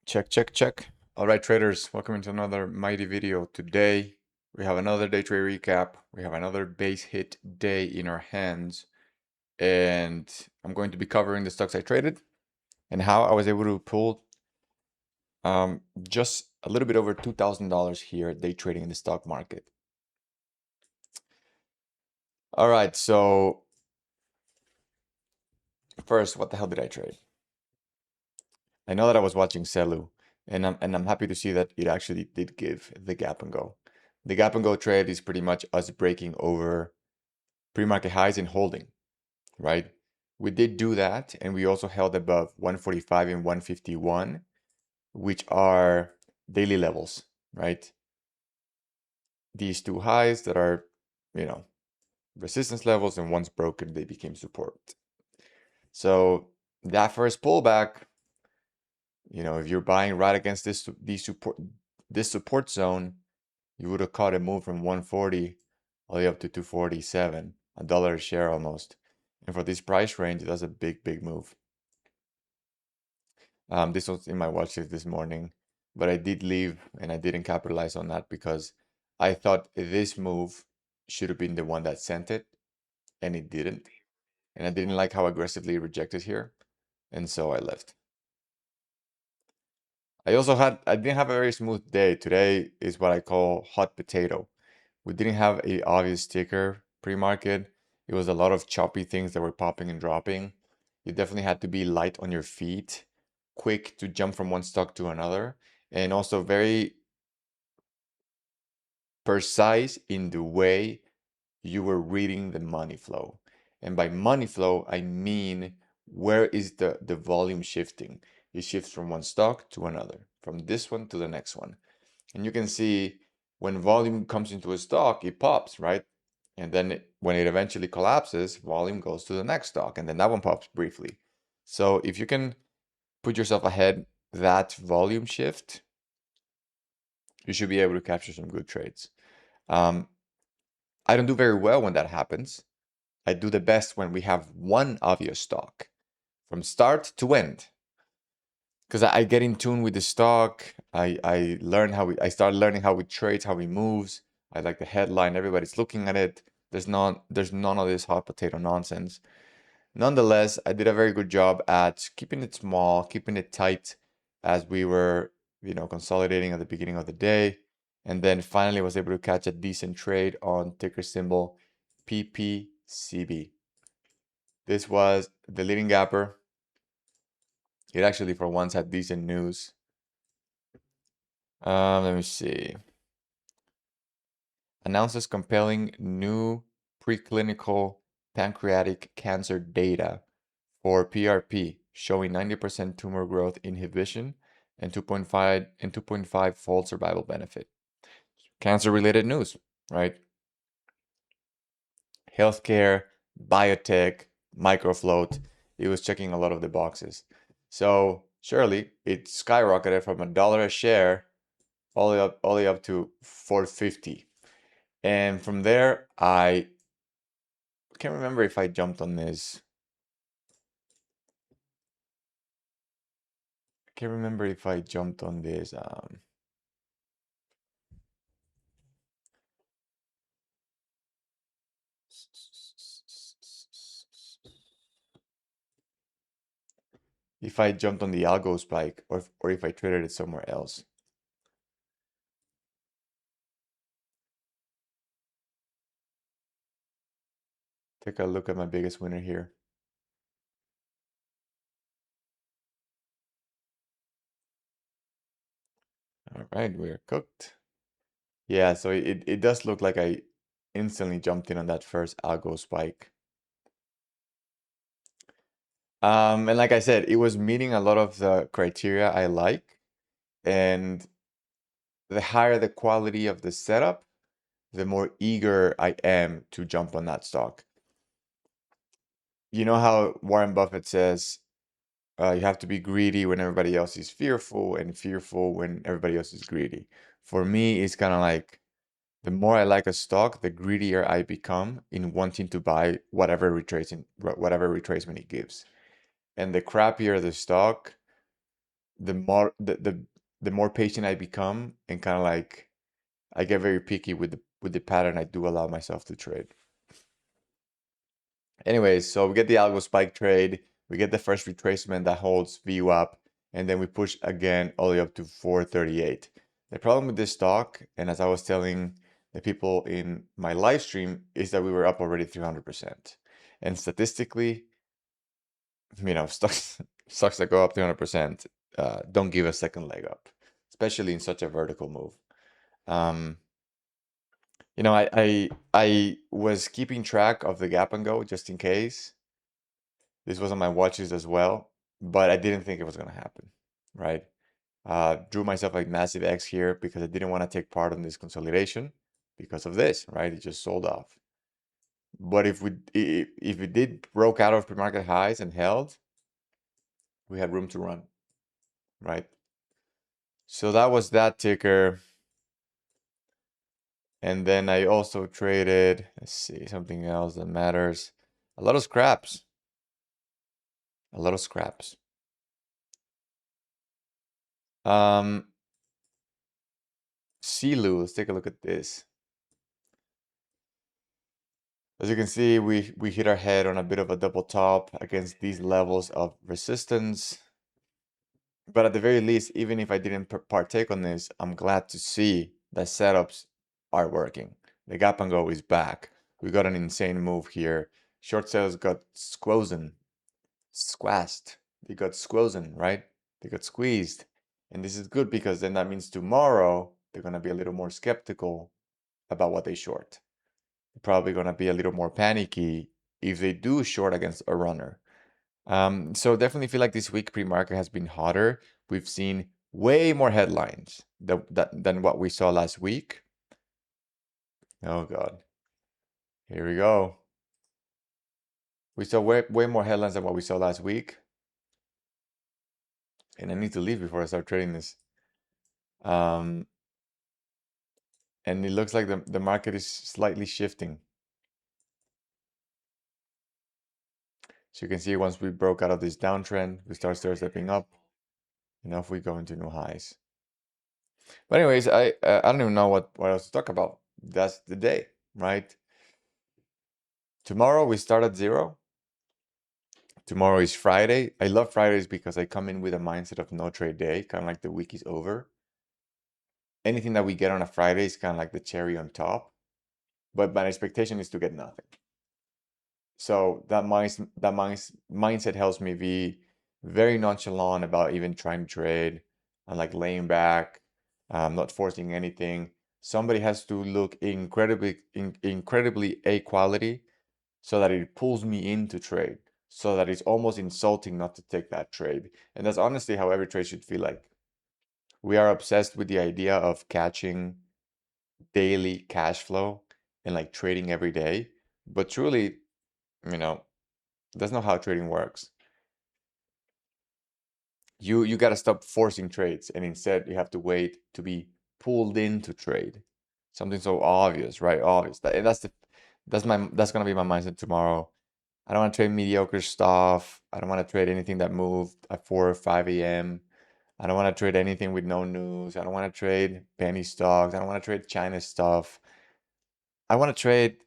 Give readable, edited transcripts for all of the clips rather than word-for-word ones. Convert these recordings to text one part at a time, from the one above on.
Check, check, check. All right, traders, welcome into another mighty video. Today, we have another day trade recap. We have another base hit day in our hands. And I'm going to be covering the stocks I traded and how I was able to pull just a little bit over $2,000 here day trading in the stock market. All right, so first, what the hell did I trade? I know that I was watching SELU, and I'm happy to see that it actually did give the gap and go. The gap and go trade is pretty much us breaking over pre-market highs and holding, right? We did do that, and we also held above 145 and 151, which are daily levels, right? These two highs that are, resistance levels, and once broken, they became support. So that first pullback, if you're buying right against this support zone, you would have caught a move from 140 all the way up to 247, $1 a share almost. And for this price range, that's a big, big move. This was in my watch list this morning, but I did leave and I didn't capitalize on that because I thought this move should have been the one that sent it, and it didn't. And I didn't like how aggressively it rejected here, and so I left. I didn't have a very smooth day. Today is what I call hot potato. We didn't have a obvious ticker pre-market. It was a lot of choppy things that were popping and dropping. You definitely had to be light on your feet, quick to jump from one stock to another, and also very precise in the way you were reading the money flow. And by money flow, I mean, where is the volume shifting? It shifts from one stock to another, from this one to the next one. And you can see when volume comes into a stock, it pops, right? And then when it eventually collapses, volume goes to the next stock, and then that one pops briefly. So if you can put yourself ahead that volume shift, you should be able to capture some good trades. I don't do very well when that happens. I do the best when we have one obvious stock from start to end. Because I get in tune with the stock. I start learning how it trades, how it moves. I like the headline. Everybody's looking at it. There's none of this hot potato nonsense. Nonetheless, I did a very good job at keeping it small, keeping it tight as we were, consolidating at the beginning of the day. And then finally was able to catch a decent trade on ticker symbol PPCB. This was the leading gapper. It actually, for once, had decent news. Let me see. Announces compelling new preclinical pancreatic cancer data for PRP, showing 90% tumor growth inhibition and 2.5-fold survival benefit. Cancer-related news, right? Healthcare, biotech, microfloat. It was checking a lot of the boxes. So surely it skyrocketed from $1 a share all the way up to 450. And from there, I can't remember if I jumped on this. I can't remember if I jumped on this. If I jumped on the algo spike or if I traded it somewhere else. Take a look at my biggest winner here. All right, we're cooked. Yeah, so it does look like I instantly jumped in on that first algo spike. And like I said, it was meeting a lot of the criteria I like. And the higher the quality of the setup, the more eager I am to jump on that stock. You know how Warren Buffett says, you have to be greedy when everybody else is fearful and fearful when everybody else is greedy. For me, it's kind of like the more I like a stock, the greedier I become in wanting to buy whatever retracement it gives. And the crappier the stock, the more patient I become, and kind of like I get very picky with the pattern I do allow myself to trade. Anyways, so we get the algo spike trade, we get the first retracement that holds VU up, and then we push again all the way up to 438. The problem with this stock, and as I was telling the people in my live stream, is that we were up already 300%. And statistically, stocks that go up 300% don't give a second leg up, especially in such a vertical move. I was keeping track of the gap and go just in case. This was on my watch list as well, but I didn't think it was going to happen, right? Drew myself a massive X here because I didn't want to take part in this consolidation because of this, right? It just sold off. But if we did broke out of pre-market highs and held, we had room to run, right? So that was that ticker. And then I also traded, let's see, something else that matters. A lot of scraps. A lot of scraps. SELU, let's take a look at this. As you can see, we hit our head on a bit of a double top against these levels of resistance. But at the very least, even if I didn't partake on this, I'm glad to see that setups are working. The gap and go is back. We got an insane move here. Short sales got squeezed. They got squeezed, right? They got squeezed. And this is good because then that means tomorrow they're going to be a little more skeptical about what they short. They're probably going to be a little more panicky if they do short against a runner. So definitely feel like this week pre-market has been hotter. We've seen way more headlines than what we saw last week. Oh God. Here we go. We saw way more headlines than what we saw last week. And I need to leave before I start trading this. And it looks like the market is slightly shifting. So you can see once we broke out of this downtrend, we start stepping up. And off we go into new highs. But anyways, I don't even know what else to talk about. That's the day, right? Tomorrow we start at 0. Tomorrow is Friday. I love Fridays because I come in with a mindset of no trade day, kind of like the week is over. Anything that we get on a Friday is kind of like the cherry on top. But my expectation is to get nothing. So that mindset helps me be very nonchalant about even trying to trade. I'm like laying back, not forcing anything. Somebody has to look incredibly A quality so that it pulls me into trade, so that it's almost insulting not to take that trade. And that's honestly how every trade should feel like. We are obsessed with the idea of catching daily cash flow and like trading every day. But truly, that's not how trading works. You got to stop forcing trades, and instead you have to wait to be pulled into trade. Something so obvious, right? Obvious. That's gonna be my mindset tomorrow. I don't want to trade mediocre stuff. I don't want to trade anything that moved at 4 or 5 a.m. I don't want to trade anything with no news. I don't want to trade penny stocks. I don't want to trade China stuff. I want to trade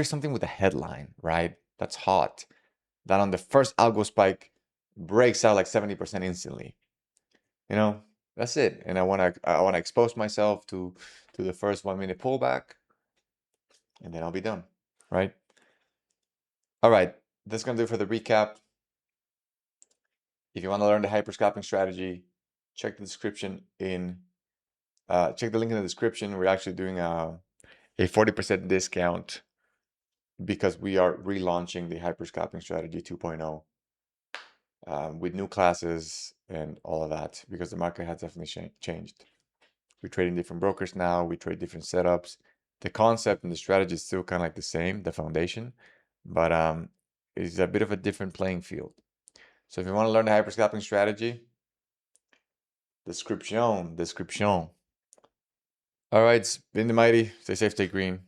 something with a headline, right? That's hot. That on the first algo spike breaks out like 70% instantly. That's it. And I want to expose myself to the first 1 minute pullback, and then I'll be done, right? All right, that's gonna do it for the recap. If you want to learn the hyperscaling strategy, check the link in the description. We're actually doing a 40% discount because we are relaunching the Hyperscaling strategy 2.0 with new classes and all of that, because the market has definitely changed. We're trading different brokers now. We trade different setups. The concept and the strategy is still kind of like the same, the foundation, but it's a bit of a different playing field. So if you want to learn the hyperscaling strategy, description. All right, it's been the mighty. Stay safe, stay green.